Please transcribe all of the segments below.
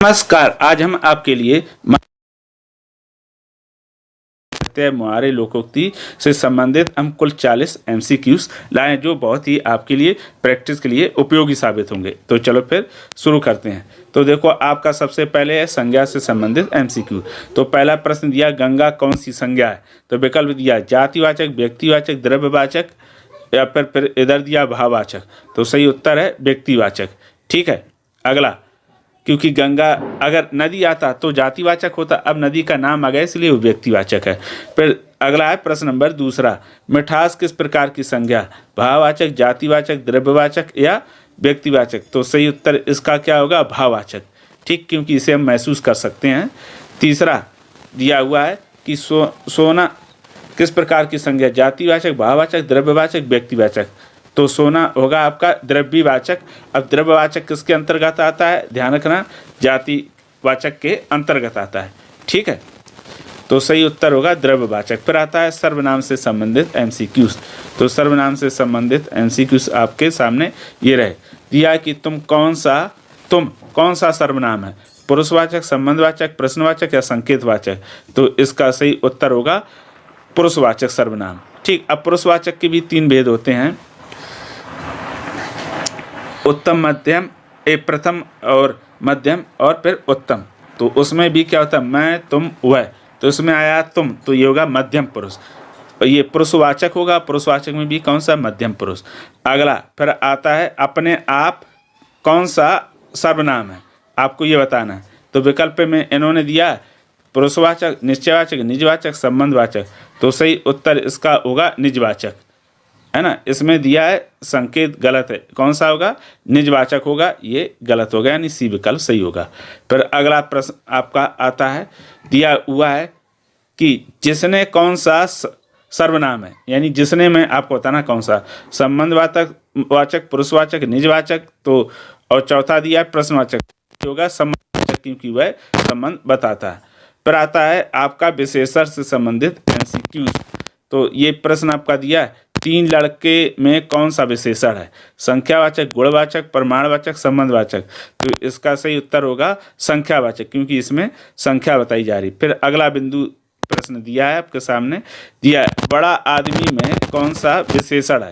नमस्कार। आज हम आपके लिए मुहावरे लोकोक्ति से संबंधित हम कुल 40 एमसीक्यूज लाए जो बहुत ही आपके लिए प्रैक्टिस के लिए उपयोगी साबित होंगे। तो चलो फिर शुरू करते हैं। तो देखो, आपका सबसे पहले है संज्ञा से संबंधित एमसीक्यू। तो पहला प्रश्न दिया, गंगा कौन सी संज्ञा है? तो विकल्प दिया जातिवाचक, व्यक्तिवाचक, द्रव्यवाचक या फिर इधर दिया भाववाचक। तो सही उत्तर है व्यक्तिवाचक। ठीक है। अगला, क्योंकि गंगा अगर नदी आता तो जातिवाचक होता, अब नदी का नाम आ गया इसलिए वो व्यक्तिवाचक है। फिर अगला है प्रश्न नंबर दूसरा, मिठास किस प्रकार की संज्ञा? भाववाचक, जातिवाचक, द्रव्यवाचक या व्यक्तिवाचक? तो सही उत्तर इसका क्या होगा? भाववाचक। ठीक, क्योंकि इसे हम महसूस कर सकते हैं। तीसरा दिया हुआ है कि सोना किस प्रकार की संज्ञा? जातिवाचक, भाववाचक, द्रव्यवाचक, व्यक्तिवाचक? तो सोना होगा आपका द्रव्यवाचक। अब द्रव्यवाचक किसके अंतर्गत आता है? ध्यान रखना, जातिवाचक के अंतर्गत आता है। ठीक है, तो सही उत्तर होगा द्रव्यवाचक। फिर आता है सर्वनाम से संबंधित एमसीक्यूज। तो सर्वनाम से संबंधित एमसीक्यूज आपके सामने ये रहे। दिया कि तुम कौन सा सर्वनाम है? पुरुषवाचक, संबंधवाचक, प्रश्नवाचक या संकेतवाचक? तो इसका सही उत्तर होगा पुरुषवाचक सर्वनाम। ठीक, अब पुरुषवाचक के भी 3 भेद होते हैं, उत्तम, मध्यम, प्रथम और मध्यम और फिर उत्तम। तो उसमें भी क्या होता है? मैं, तुम, वह। तो इसमें आया तुम, तो ये होगा मध्यम पुरुष। ये पुरुषवाचक होगा। पुरुषवाचक में भी कौन सा? मध्यम पुरुष। अगला फिर आता है अपने आप कौन सा सर्वनाम है, आपको ये बताना है। तो विकल्प में इन्होंने दिया पुरुषवाचक, निश्चयवाचक, निजवाचक, संबंधवाचक। तो सही उत्तर इसका होगा निजवाचक, है ना। इसमें दिया है संकेत गलत है, कौन सा होगा? निजवाचक होगा, ये गलत होगा, यानी सी विकल्प सही होगा। फिर अगला प्रश्न आपका आता है, दिया हुआ है कि जिसने कौन सा सर्वनाम है, यानी जिसने में आपको बताना कौन सा? संबंधवाचक, वाचक, पुरुषवाचक, निजवाचक। तो और चौथा दिया है प्रश्नवाचक, होगा संबंधवाचक, क्योंकि वह संबंध बताता है। फिर आता है आपका विशेषण से संबंधित एमसीक्यूज। तो ये प्रश्न आपका दिया है, 3 लड़के में कौन सा विशेषण है? संख्यावाचक, गुणवाचक, प्रमाणवाचक, संबंधवाचक? तो इसका सही उत्तर होगा संख्यावाचक, क्योंकि इसमें संख्या बताई जा रही। फिर अगला बिंदु प्रश्न दिया है आपके सामने, दिया है बड़ा आदमी में कौन सा विशेषण है?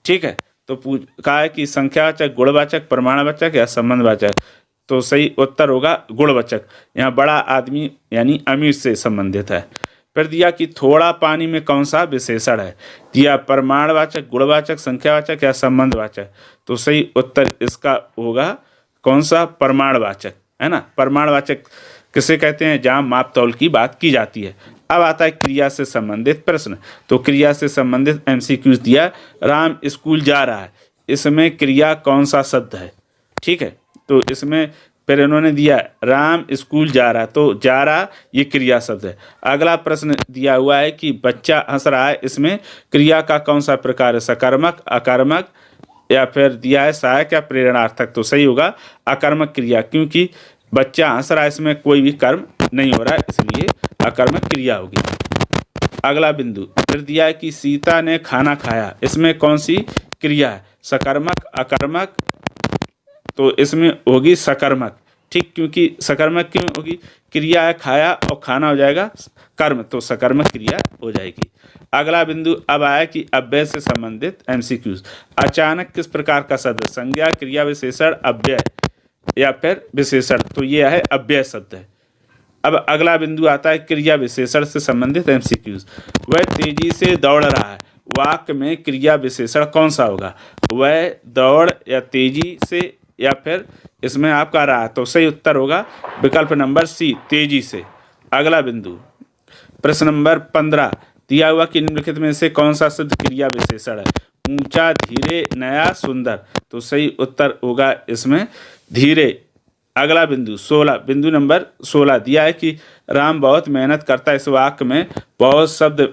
ठीक है, तो कहा है कि संख्यावाचक, गुणवाचक, प्रमाणवाचक या संबंधवाचक? तो सही उत्तर होगा गुणवाचक। यहाँ बड़ा आदमी यानी अमीर से संबंधित है। फिर दिया कि थोड़ा पानी में कौन सा विशेषण है? दिया प्रमाणवाचक, गुणवाचक, संख्यावाचक या संबंधवाचक? तो सही उत्तर इसका होगा कौन सा? प्रमाणवाचक, है ना। प्रमाणवाचक किसे कहते हैं? जहाँ माप तौल की बात की जाती है। अब आता है क्रिया से संबंधित प्रश्न। तो क्रिया से संबंधित एमसीक्यूज दिया, राम स्कूल जा रहा है, इसमें क्रिया कौन सा शब्द है? ठीक है, तो इसमें फिर इन्होंने दिया राम स्कूल जा रहा, तो जा रहा ये क्रिया शब्द है। अगला प्रश्न दिया हुआ है कि बच्चा हंस रहा है, इसमें क्रिया का कौन सा प्रकार है? सकर्मक, अकर्मक या फिर दिया है सहायक या प्रेरणार्थक? तो सही होगा अकर्मक क्रिया, क्योंकि बच्चा हंस रहा है, इसमें कोई भी कर्म नहीं हो रहा है, इसलिए अकर्मक क्रिया होगी। अगला बिंदु फिर दिया है कि सीता ने खाना खाया, इसमें कौन सी क्रिया है? सकर्मक, अकर्मक? तो इसमें होगी सकर्मक। ठीक, क्योंकि सकर्मक क्यों होगी? क्रिया है खाया और खाना हो जाएगा कर्म, तो सकर्मक क्रिया हो जाएगी। अगला बिंदु अब आया कि अव्यय से संबंधित एमसीक्यूज। अचानक किस प्रकार का शब्द? संज्ञा, क्रिया, विशेषण, अव्यय या फिर विशेषण? तो ये है अव्यय शब्द है। अब अगला बिंदु आता है क्रिया विशेषण से संबंधित एमसीक्यूज। वह तेजी से दौड़ रहा है, वाक्य में क्रिया विशेषण कौन सा होगा? वह, दौड़ या तेजी से या फिर इसमें आपका रहा? तो सही उत्तर होगा विकल्प नंबर सी, तेजी से। अगला बिंदु प्रश्न नंबर 15 दिया हुआ कि निम्नलिखित में से कौन सा शब्द क्रिया विशेषण है? ऊंचा, धीरे, नया, सुंदर? तो सही उत्तर होगा इसमें धीरे। अगला बिंदु 16, बिंदु नंबर 16 दिया है कि राम बहुत मेहनत करता है, इस वाक्य में बहुत शब्द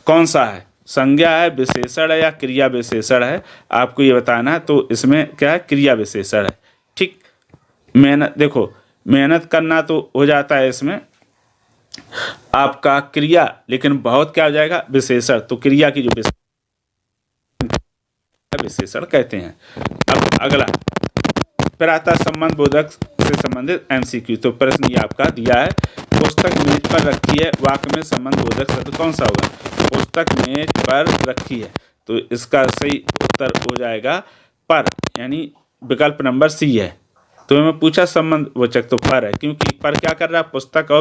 कौन सा है? संज्ञा है, विशेषण है या क्रिया विशेषण है? आपको ये बताना है। तो इसमें क्या है? क्रिया विशेषण है। ठीक, मेहनत, देखो मेहनत करना तो हो जाता है इसमें आपका क्रिया, लेकिन बहुत क्या हो जाएगा? विशेषण। तो क्रिया की जो विशेषण कहते हैं। अब अगला फिर आता है संबंध बोधक से संबंधित MCQ। तो प्रश्न ये आपका दिया है, पुस्तक मेज पर रखी है, वाक्य में संबंध बोधक शब्द कौन सा होगा? पुस्तक मेज पर रखी है, तो इसका सही उत्तर हो जाएगा पर, यानी विकल्प नंबर सी है। तो मैं पूछा संबंध वाचक, तो पर है, क्योंकि पर क्या कर रहा है? पुस्तक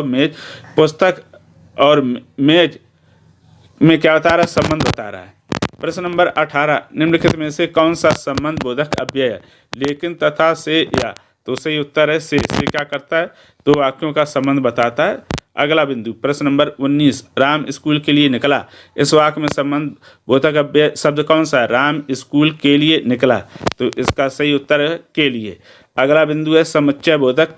और मेज में क्या बता रहा है? संबंध बता रहा है। प्रश्न नंबर 18, निम्नलिखित में से कौन सा संबंध बोधक अव्यय है? लेकिन, तथा, से, या। तो सही उत्तर है से क्या करता है? दो वाक्यों का संबंध बताता है। अगला बिंदु, प्रश्न नंबर 19, राम स्कूल के लिए निकला, इस वाक्य में संबंध बोधक अव्यय शब्द कौन सा है? राम स्कूल के लिए निकला, तो इसका सही उत्तर है के लिए। अगला बिंदु है समुच्चय बोधक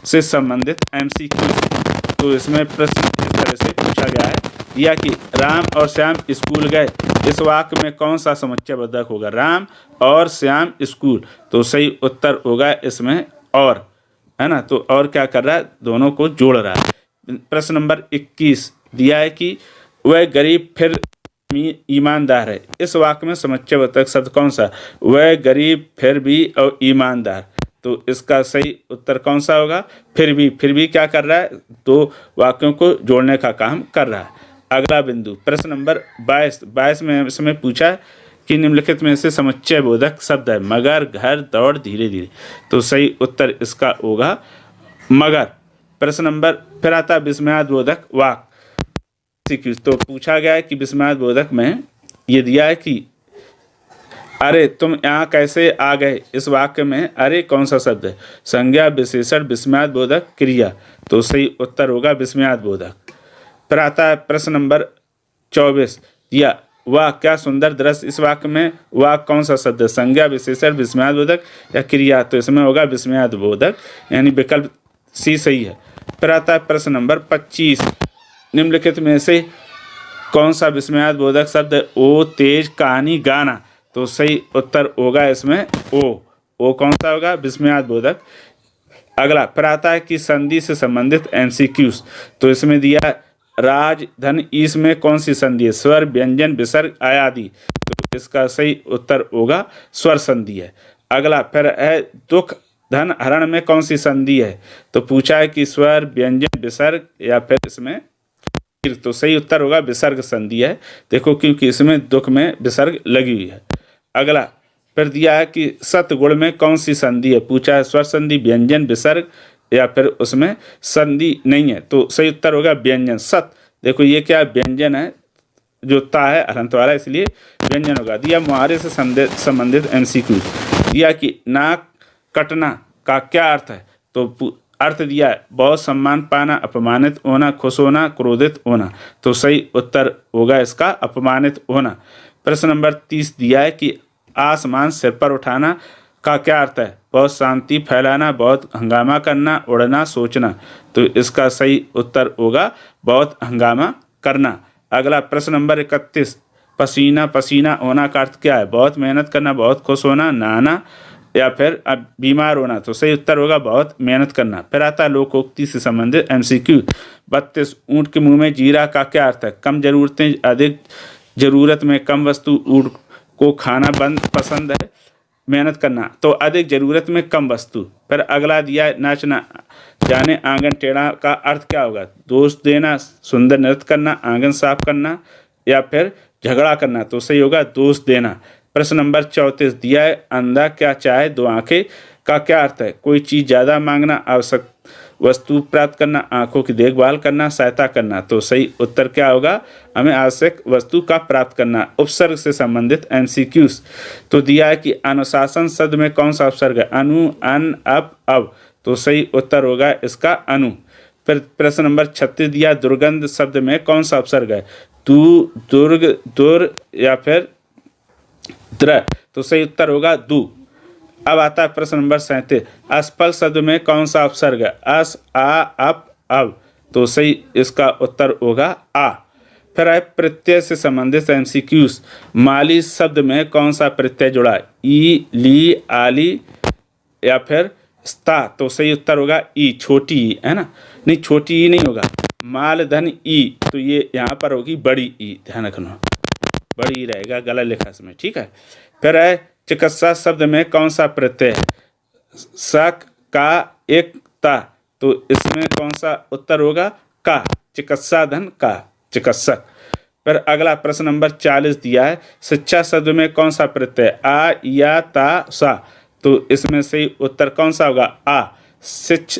से संबंधित MCQ। तो इसमें प्रश्न इस तरह से पूछा गया है, दिया कि राम और श्याम स्कूल गए, इस वाक्य में कौन सा समुच्चय बोधक होगा? राम और श्याम स्कूल, तो सही उत्तर होगा इसमें और, है ना। तो और क्या कर रहा है? दोनों को जोड़ रहा है। प्रश्न नंबर 21 दिया है कि वह गरीब फिर भी ईमानदार है, इस वाक्य में समुच्चय बोधक शब्द कौन सा? वह गरीब फिर भी और ईमानदार, तो इसका सही उत्तर कौन सा होगा? फिर भी क्या कर रहा है? दो वाक्यों को जोड़ने का काम कर रहा है। अगला बिंदु, प्रश्न नंबर 22 में इसमें पूछा कि निम्नलिखित में से समुच्चय बोधक शब्द है? मगर, घर, दौड़, धीरे धीरे, तो सही उत्तर इसका होगा मगर। प्रश्न नंबर फिर आता है विस्मयादिबोधक वाक्य। तो पूछा गया है कि विस्मयादिबोधक में ये दिया है कि अरे तुम यहाँ कैसे आ गए, इस वाक्य में अरे कौन सा शब्द है? संज्ञा, विशेषण, विस्मयादिबोधक, क्रिया, तो सही उत्तर होगा विस्मयादिबोधक। फिर आता है प्रश्न नंबर 24, दिया वाह क्या सुंदर दृश्य, इस वाक्य में वाह कौन सा शब्द है? संज्ञा, विशेषण, विस्मयादिबोधक या क्रिया, तो इसमें होगा विस्मयादिबोधक, यानी विकल्प सी सही है। फिर आता है प्रश्न नंबर 25, निम्नलिखित में से कौन सा विस्मयादिबोधक शब्द है? ओ, तेज, कहानी, गाना, तो सही उत्तर होगा इसमें ओ कौन सा होगा? विस्मयादिबोधक। अगला फिर आता है कि संधि से संबंधित MCQs। तो इसमें दिया राज, धन, ईस में कौन सी संधि है? स्वर, व्यंजन, विसर्ग, आदि, तो इसका सही उत्तर होगा स्वर संधि है। अगला फिर है दुख, धन, हरण में कौन सी संधि है? तो पूछा है कि स्वर, व्यंजन, विसर्ग या फिर इसमें, तो सही उत्तर होगा विसर्ग संधि है। देखो क्योंकि इसमें दुख में विसर्ग लगी हुई है। अगला फिर दिया है कि सतगुण में कौन सी संधि है? पूछा है स्वर संधि, व्यंजन, विसर्ग या फिर उसमें संधि नहीं है, तो सही उत्तर होगा व्यंजन। सत, देखो ये क्या व्यंजन है, जो ता है हलंत वाला, इसलिए व्यंजन होगा। दिया मुहावरे से संबंधित MCQ, दिया कि नाक कटना का क्या अर्थ है? तो अर्थ दिया है बहुत सम्मान पाना, अपमानित होना, खुश होना, क्रोधित होना, तो सही उत्तर होगा इसका अपमानित होना। प्रश्न नंबर 30 दिया है कि आसमान सिर पर उठाना का क्या अर्थ है? बहुत शांति फैलाना, बहुत हंगामा करना, उड़ना, सोचना, तो इसका सही उत्तर होगा बहुत हंगामा करना। अगला प्रश्न नंबर 31, पसीना पसीना होना का अर्थ क्या है? बहुत मेहनत करना, बहुत खुश होना, नहाना या फिर बीमार होना, तो सही उत्तर होगा बहुत मेहनत करना। फिर आता है लोकोक्ति से संबंधित MCQ। 32, ऊँट के मुंह में जीरा का क्या अर्थ है? कम जरूरतें, अधिक जरूरत में कम वस्तु, ऊँट को खाना बंद पसंद है, मेहनत करना, तो अधिक जरूरत में कम वस्तु। फिर अगला दिया है नाचना जाने आंगन टेढ़ा का अर्थ क्या होगा? दोष देना, सुंदर नृत्य करना, आंगन साफ करना या फिर झगड़ा करना, तो सही होगा दोष देना। प्रश्न नंबर 34 दिया है अंधा क्या चाहे दो आंखें का क्या अर्थ है? कोई चीज़ ज़्यादा मांगना, आवश्यक वस्तु प्राप्त करना, आंखों की देखभाल करना, सहायता करना, तो सही उत्तर क्या होगा? हमें आवश्यक वस्तु का प्राप्त करना। उपसर्ग से संबंधित MCQs, तो दिया है कि अनुशासन शब्द में कौन सा उपसर्ग है? अनु, अन, अब, तो सही उत्तर होगा इसका अनु। फिर प्रश्न नंबर 36 दिया दुर्गंध शब्द में कौन सा उपसर्ग है? दु, दुर्ग, दुर या फिर द्र, तो सही उत्तर होगा दु। अब आता है प्रश्न नंबर 37, असफल शब्द में कौन सा उपसर्ग है? अस, आ, अप, अब, तो सही इसका उत्तर होगा आ। फिर है प्रत्यय से संबंधित MCQs। माली शब्द में कौन सा प्रत्यय जुड़ा है? ई, ली, आली या फिर स्ता, तो सही उत्तर होगा ई, छोटी ई, है ना, नहीं छोटी ई नहीं होगा। माल, धन, ई, तो ये यहाँ पर होगी बड़ी ई, ध्यान रखना बड़ी रहेगा, गलत लिखा इसमें, ठीक है। फिर है चिकित्सा शब्द में कौन सा प्रत्यय है? सक, का एकता, तो इसमें कौन सा उत्तर होगा? का। चिकित्सा धन का, चिकित्सक। फिर अगला प्रश्न नंबर 40 दिया है, शिक्षा शब्द में कौन सा प्रत्यय? आ, या, ता, सा, तो इसमें से उत्तर कौन सा होगा? आ। शिक्ष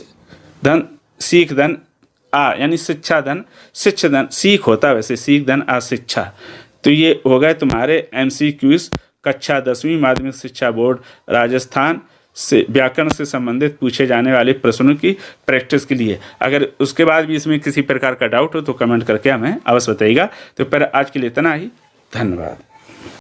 धन, सीख धन, आ, यानी शिक्षा धन, शिक्ष धन, सीख होता है वैसे, सीख धन आ शिक्षा। तो ये हो गए तुम्हारे MCQs कक्षा 10वीं माध्यमिक शिक्षा बोर्ड राजस्थान से व्याकरण से संबंधित पूछे जाने वाले प्रश्नों की प्रैक्टिस के लिए। अगर उसके बाद भी इसमें किसी प्रकार का डाउट हो तो कमेंट करके हमें अवश्य बताइएगा। तो पर आज के लिए इतना ही, धन्यवाद।